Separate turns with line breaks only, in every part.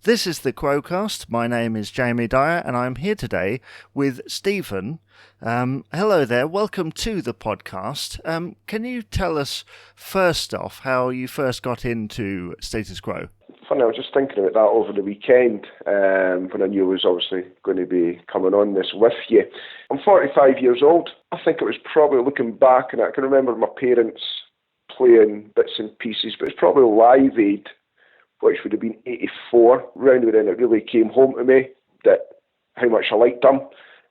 This is the Quo-Cast. My name is Jamie Dyer, and I'm here today with Stephen. Hello there. Welcome to the podcast. Can you tell us, first off, how you first got into Status Quo?
Funny, I was just thinking about that over the weekend when I knew I was obviously going to be coming on this with you. I'm 45 years old. I think it was probably looking back, and I can remember my parents playing bits and pieces, but it's probably Live Aid, which would have been 84, round when it really came home to me that how much I liked them.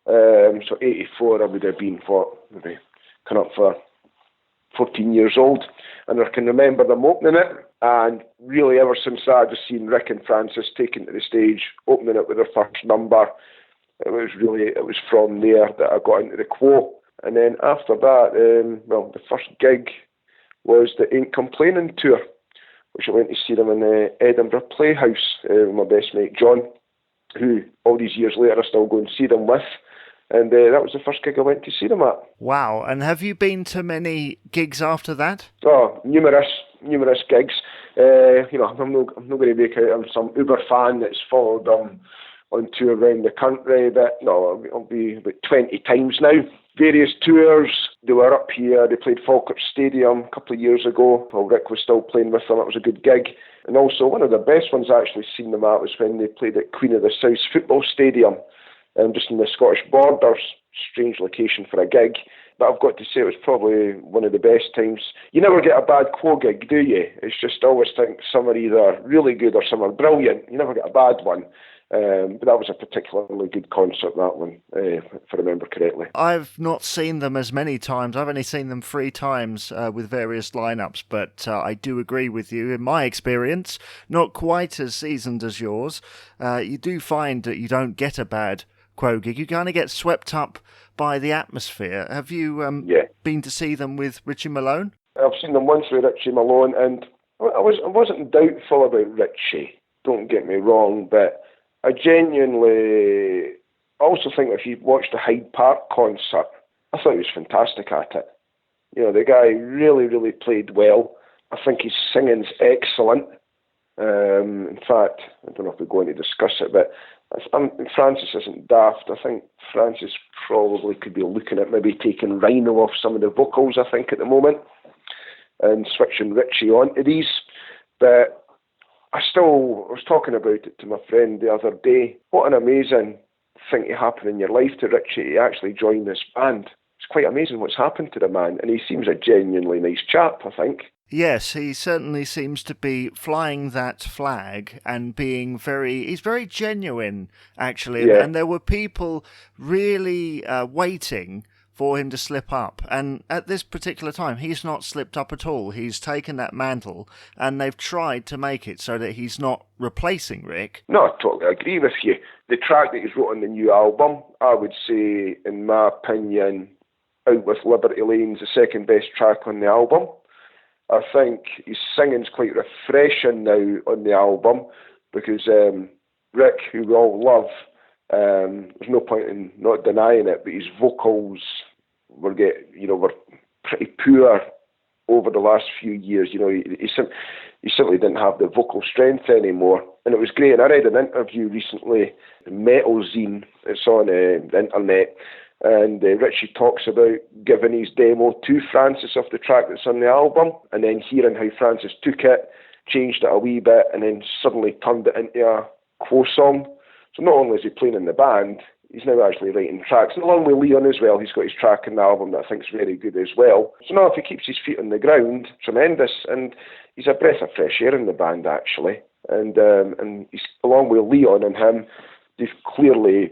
So 84, I would have been maybe coming up for 14 years old, and I can remember them opening it, and really ever since that, I just seen Rick and Francis taking to the stage, opening it with their first number. It was from there that I got into the Quo, and then after that, the first gig was the Ain't Complaining tour, which I went to see them in the Edinburgh Playhouse with my best mate John, who all these years later I still go and see them with. And that was the first gig I went to see them at.
Wow, and have you been to many gigs after that?
Oh, numerous gigs. I'm not going to make out I'm some uber fan that's followed them on tour around the country, but no, I'll be about 20 times now. Various tours. They were up here. They played Falkirk Stadium a couple of years ago while Rick was still playing with them. It was a good gig. And also one of the best ones I actually seen them at was when they played at Queen of the South Football Stadium, just in the Scottish borders. Strange location for a gig. But I've got to say it was probably one of the best times. You never get a bad Quo gig, do you? It's just always think some are either really good or some are brilliant. You never get a bad one. But that was a particularly good concert, that one, if I remember correctly.
I've not seen them as many times. I've only seen them 3 times with various lineups, but I do agree with you. In my experience, not quite as seasoned as yours, you do find that you don't get a bad Quo gig. You kind of get swept up by the atmosphere. Have you been to see them with Richie Malone?
I've seen them once with Richie Malone, and I wasn't doubtful about Richie, don't get me wrong, but I genuinely also think if you watched the Hyde Park concert, I thought he was fantastic at it. You know, the guy really, really played well. I think his singing's excellent. In fact, I don't know if we're going to discuss it, but Francis isn't daft. I think Francis probably could be looking at maybe taking Rhino off some of the vocals, I think, at the moment, and switching Richie onto these. But I was talking about it to my friend the other day. What an amazing thing to happen in your life to Richie. He actually joined this band. It's quite amazing what's happened to the man, and he seems a genuinely nice chap, I think.
Yes, he certainly seems to be flying that flag and he's very genuine, actually.
Yeah.
And there were people really waiting for him to slip up. And at this particular time, he's not slipped up at all. He's taken that mantle, and they've tried to make it so that he's not replacing Rick.
No, I totally agree with you. The track that he's wrote on the new album, I would say, in my opinion, Out With Liberty Lane's the second best track on the album. I think his singing's quite refreshing now on the album because Rick, who we all love, there's no point in not denying it, but his vocals were pretty poor over the last few years. You know, he simply didn't have the vocal strength anymore, and it was great. And I read an interview recently, the Metal Zine. It's on the internet, and Richie talks about giving his demo to Francis of the track that's on the album, and then hearing how Francis took it, changed it a wee bit, and then suddenly turned it into a Quo song. So not only is he playing in the band, he's now actually writing tracks. And along with Leon as well, he's got his track in the album that I think is very good as well. So now if he keeps his feet on the ground, tremendous. And he's a breath of fresh air in the band, actually. And he's, along with Leon and him, they've clearly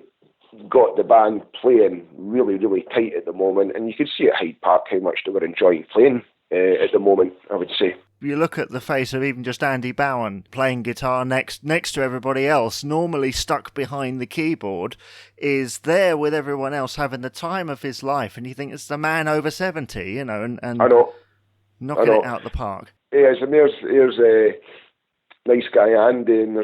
got the band playing really, really tight at the moment. And you could see at Hyde Park how much they were enjoying playing at the moment, I would say.
You look at the face of even just Andy Bown playing guitar next to everybody else, normally stuck behind the keyboard, is there with everyone else having the time of his life, and you think it's the man over 70, and
I know.
knocking it out the park.
Yes, and there's a nice guy Andy, and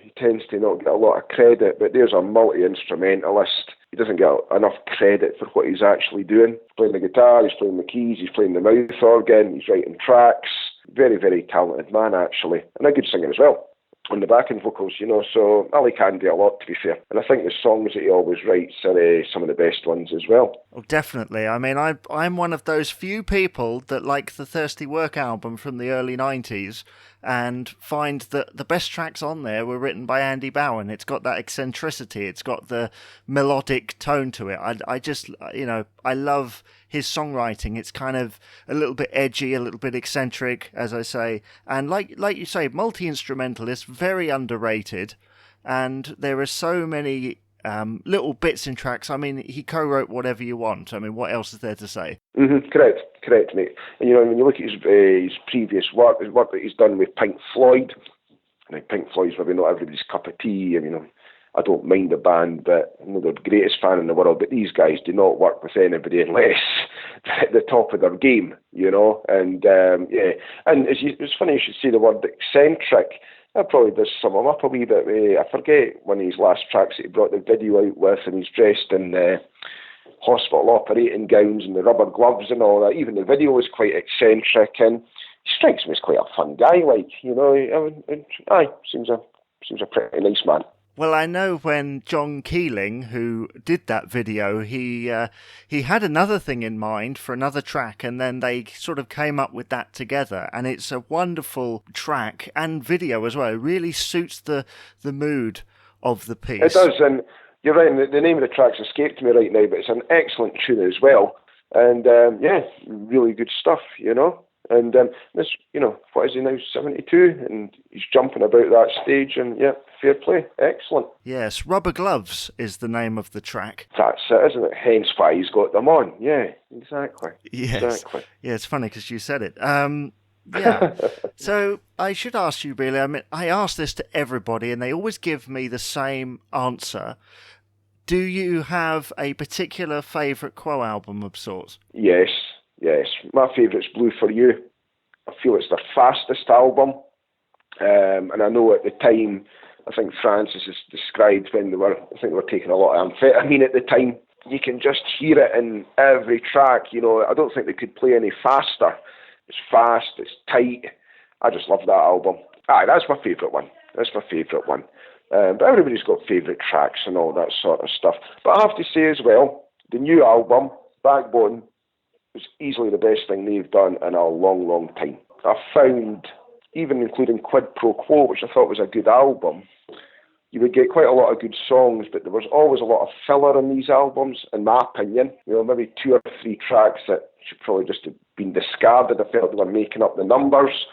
he tends to not get a lot of credit, but there's a multi-instrumentalist. He doesn't get enough credit for what he's actually doing. He's playing the guitar, he's playing the keys, he's playing the mouth organ, he's writing tracks. Very, very talented man, actually, and a good singer as well. on the backing vocals, so I like Andy a lot, to be fair. And I think the songs that he always writes are some of the best ones as well.
Oh, definitely. I mean, I'm one of those few people that like the Thirsty Work album from the early 90s and find that the best tracks on there were written by Andy Bown. It's got that eccentricity. It's got the melodic tone to it. I just, I love his songwriting. It's kind of a little bit edgy, a little bit eccentric, as I say. And like you say, multi-instrumentalist, very underrated. And there are so many little bits in tracks. I mean, he co-wrote Whatever You Want. I mean, what else is there to say?
Correct, mate. And when you look at his previous work, his work that he's done with Pink Floyd, Pink Floyd's maybe not everybody's cup of tea. I don't mind the band, but they're the greatest fan in the world. But these guys do not work with anybody unless they're at the top of their game, And and it's funny you should say the word eccentric. That probably does sum him up a wee bit. I forget one of his last tracks that he brought the video out with, and he's dressed in hospital operating gowns and the rubber gloves and all that. Even the video was quite eccentric, and he strikes me as quite a fun guy. Seems a pretty nice man.
Well, I know when John Keeling, who did that video, he had another thing in mind for another track, and then they sort of came up with that together. And it's a wonderful track and video as well. It really suits the mood of the piece.
It does, and you're right. The name of the track's escaped me right now, but it's an excellent tune as well. And really good stuff, And this, what is he now, 72? And he's jumping about that stage, and fair play. Excellent.
Yes, Rubber Gloves is the name of the track.
That's it, isn't it? Hence why he's got them on. Yeah, exactly.
Yes.
Exactly.
Yeah, it's funny because you said it. So I should ask you, really, I mean, I ask this to everybody, and they always give me the same answer. Do you have a particular favourite Quo album of sorts?
Yes. My favourite's Blue For You. I feel it's their fastest album. And I know at the time, I think Francis has described when they were taking a lot of amphetamine at the time. You can just hear it in every track. I don't think they could play any faster. It's fast, it's tight. I just love that album. That's my favourite one. But everybody's got favourite tracks and all that sort of stuff. But I have to say as well, the new album, Backbone, was easily the best thing they've done in a long, long time. I found, even including Quid Pro Quo, which I thought was a good album, you would get quite a lot of good songs, but there was always a lot of filler in these albums, in my opinion. Maybe 2 or 3 tracks that should probably just have been discarded. I felt they were making up the numbers.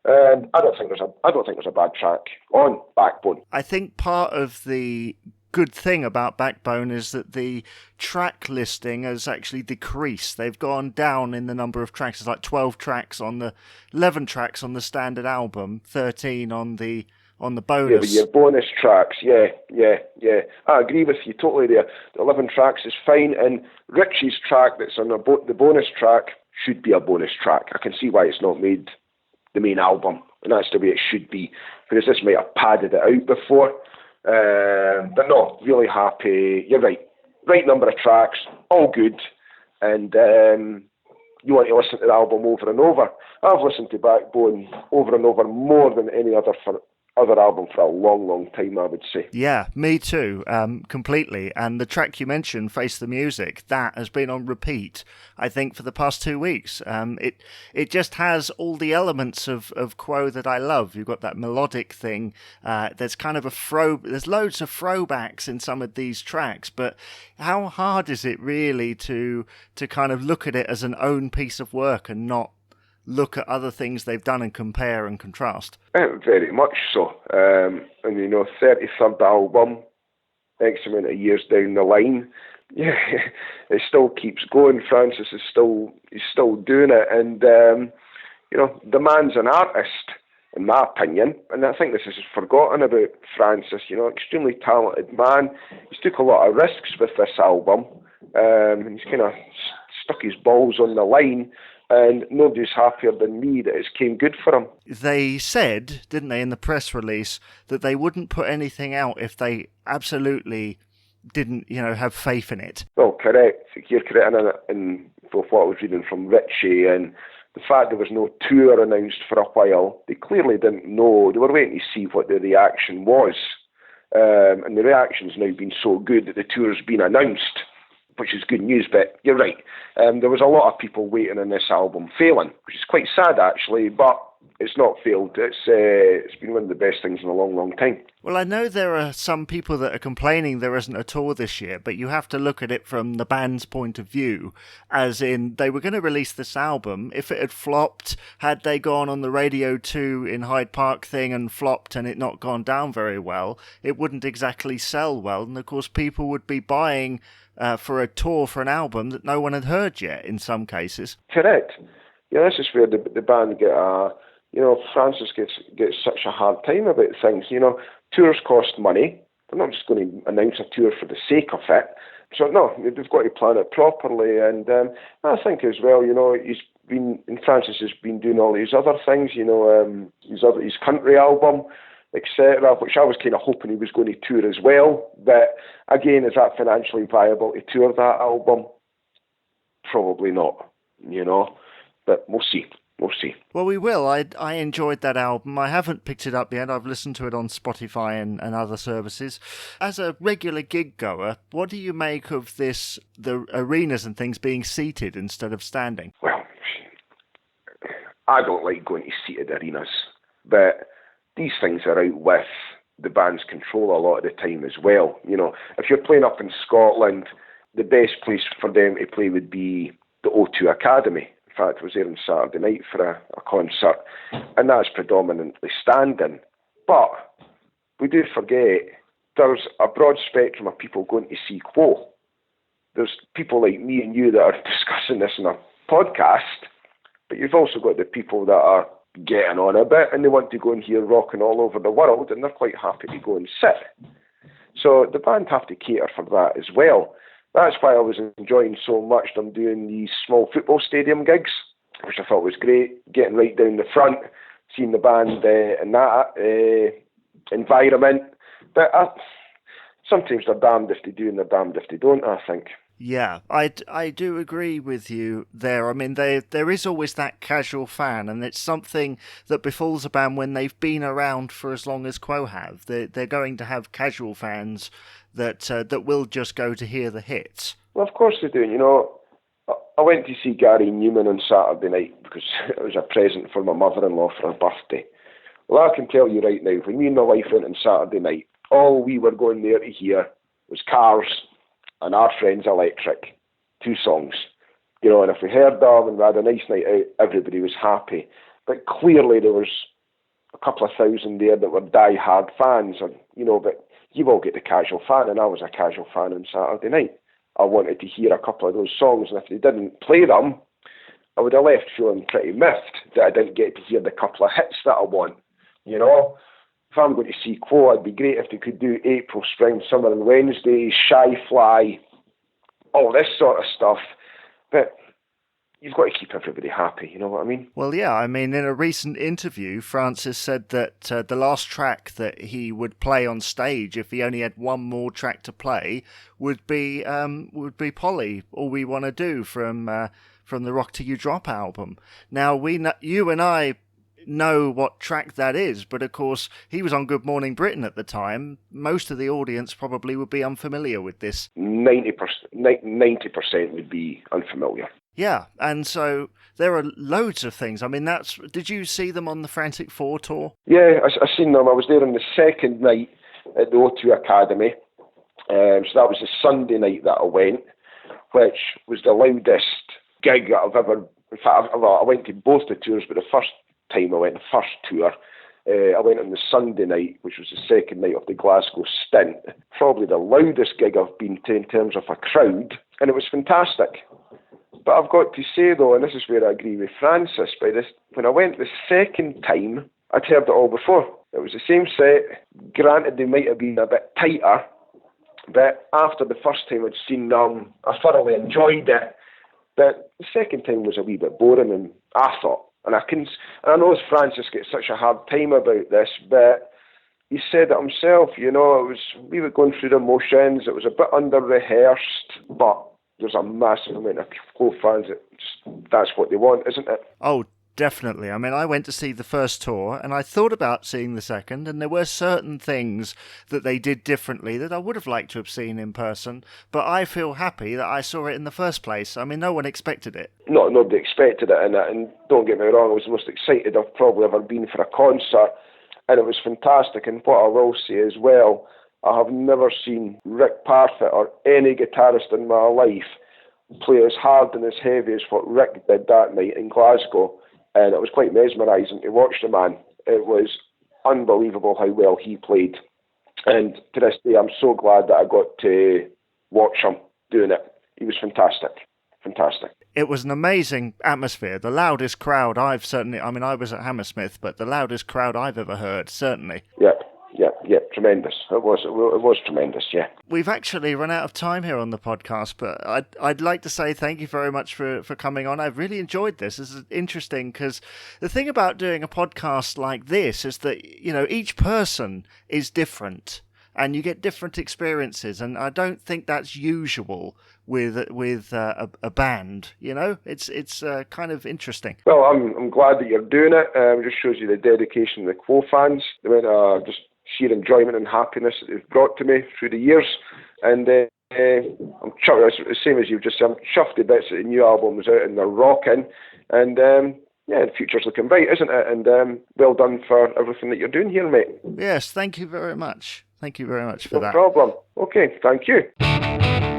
And I don't think there's a bad track on Backbone.
I think part of the good thing about Backbone is that the track listing has actually decreased. They've gone down in the number of tracks. It's like 11 tracks on the standard album, 13 on the bonus.
Yeah, but your bonus tracks, yeah. I agree with you totally there. The 11 tracks is fine, and Richie's track that's on the bonus track should be a bonus track. I can see why it's not made the main album, and that's the way it should be, because this might have padded it out before. But no, really happy. You're right. Right number of tracks, all good, and you want to listen to the album over and over. I've listened to Backbone over and over more than any other album for a long, long time, I would say.
Yeah, me too, completely. And the track you mentioned, Face the Music, that has been on repeat, I think, for the past 2 weeks. It just has all the elements of Quo that I love. You've got that melodic thing. There's kind of there's loads of throwbacks in some of these tracks, but how hard is it really to kind of look at it as an own piece of work and not look at other things they've done and compare and contrast?
Very much so. And 33rd album, X amount of years down the line, yeah, it still keeps going. Francis is still doing it, and the man's an artist, in my opinion. And I think this is forgotten about Francis. Extremely talented man. He's took a lot of risks with this album, and he's kind of stuck his balls on the line. And nobody's happier than me that it's came good for him. They
said, didn't they, in the press release, that they wouldn't put anything out if they absolutely didn't, have faith in it.
Well, correct. You're correct. And for what I was reading from Richie and the fact there was no tour announced for a while, they clearly didn't know. They were waiting to see what the reaction was. And the reaction's now been so good that the tour's been announced, which is good news, but you're right. There was a lot of people waiting on this album failing, which is quite sad, actually, but it's not failed. It's been one of the best things in a long, long time.
Well, I know there are some people that are complaining there isn't a tour this year, but you have to look at it from the band's point of view, as in they were going to release this album. If it had flopped, had they gone on the Radio 2 in Hyde Park thing and flopped and it not gone down very well, it wouldn't exactly sell well. And of course, people would be buying for a tour for an album that no one had heard yet in some cases.
Correct. Yeah, this is where the band get Francis gets such a hard time about things. Tours cost money. They're not just going to announce a tour for the sake of it. So no, they've got to plan it properly. And I think as well, Francis has been doing all these other things. His country album, etc., which I was kind of hoping he was going to tour as well. But again, is that financially viable to tour that album? Probably not. But we'll see. We'll see.
Well, we will. I enjoyed that album. I haven't picked it up yet. I've listened to it on Spotify and other services. As a regular gig goer, what do you make of the arenas and things being seated instead of standing?
Well, I don't like going to seated arenas, but these things are out with the band's control a lot of the time as well. If you're playing up in Scotland, the best place for them to play would be the O2 Academy. In fact, I was there on Saturday night for a concert, and that's predominantly standing. But we do forget there's a broad spectrum of people going to see Quo. There's people like me and you that are discussing this in a podcast, but you've also got the people that are getting on a bit and they want to go and hear rocking all over the world, and they're quite happy to go and sit. So the band have to cater for that as well. That's why I was enjoying so much them doing these small football stadium gigs, which I thought was great, getting right down the front, seeing the band in that environment. But sometimes they're damned if they do and they're damned if they don't, I think.
Yeah, I do agree with you there. I mean, there is always that casual fan, and it's something that befalls a band when they've been around for as long as Quo have. They're going to have casual fans that will just go to hear the hits.
Well, of course they do. I went to see Gary Newman on Saturday night because it was a present for my mother-in-law for her birthday. Well, I can tell you right now, when me and my wife went on Saturday night, all we were going there to hear was Cars and Our Friends Electric, 2 songs. And if we heard them and we had a nice night out, everybody was happy. But clearly there was a couple of thousand there that were die-hard fans, but you will get the casual fan, and I was a casual fan on Saturday night. I wanted to hear a couple of those songs, and if they didn't play them, I would have left feeling pretty miffed that I didn't get to hear the couple of hits that I want. If I'm going to see Quo, it'd be great if they could do April, Spring, Summer and Wednesday, Shy Fly, all this sort of stuff. But you've got to keep everybody happy, you know what I mean?
Well, yeah, I mean, in a recent interview, Francis said that the last track that he would play on stage, if he only had one more track to play, would be Polly, All We Want to Do from the Rock Till You Drop album. Now, you and I know what track that is, but of course he was on Good Morning Britain at the time. Most of the audience probably would be unfamiliar with this.
90% would be unfamiliar.
Yeah, and so there are loads of things. I mean, did you see them on the Frantic Four tour?
Yeah, I seen them. I was there on the second night at the O2 Academy. So that was the Sunday night that I went, which was the loudest gig that I've ever... In fact, I went to both the tours, but the first time I went, the first tour, I went on the Sunday night, which was the second night of the Glasgow stint. Probably the loudest gig I've been to in terms of a crowd, and it was fantastic. But I've got to say, though, and this is where I agree with Francis, when I went the second time, I'd heard it all before. It was the same set. Granted, they might have been a bit tighter, but after the first time I'd seen them, I thoroughly enjoyed it. But the second time was a wee bit boring, and I thought, and I know Francis gets such a hard time about this, but he said it himself, we were going through the motions, it was a bit under-rehearsed, but there's a massive amount of Quo fans that's what they want, isn't it?
Oh, definitely. I mean, I went to see the first tour and I thought about seeing the second, and there were certain things that they did differently that I would have liked to have seen in person, but I feel happy that I saw it in the first place. I mean, no one expected it.
No, nobody expected it, and don't get me wrong, I was the most excited I've probably ever been for a concert, and it was fantastic. And what I will say as well, I have never seen Rick Parfitt or any guitarist in my life play as hard and as heavy as what Rick did that night in Glasgow. And it was quite mesmerising to watch the man. It was unbelievable how well he played. And to this day, I'm so glad that I got to watch him doing it. He was fantastic. Fantastic.
It was an amazing atmosphere. The loudest crowd I was at Hammersmith, but the loudest crowd I've ever heard, certainly.
Yep, tremendous. It was tremendous, yeah.
We've actually run out of time here on the podcast, but I'd like to say thank you very much for coming on. I've really enjoyed this. This is interesting because the thing about doing a podcast like this is that, you know, each person is different and you get different experiences, and I don't think that's usual with a band. You know, it's kind of interesting.
Well, I'm glad that you're doing it. It just shows you the dedication of the Quo fans. The amount of just sheer enjoyment and happiness that they've brought to me through the years. And I'm chuffed, the same as you've just said, I'm chuffed the bits that the new album was out and they're rocking. And the future's looking bright, isn't it? And well done for everything that you're doing here, mate.
Yes, thank you very much. Thank you very much for that.
No problem. Okay, thank you.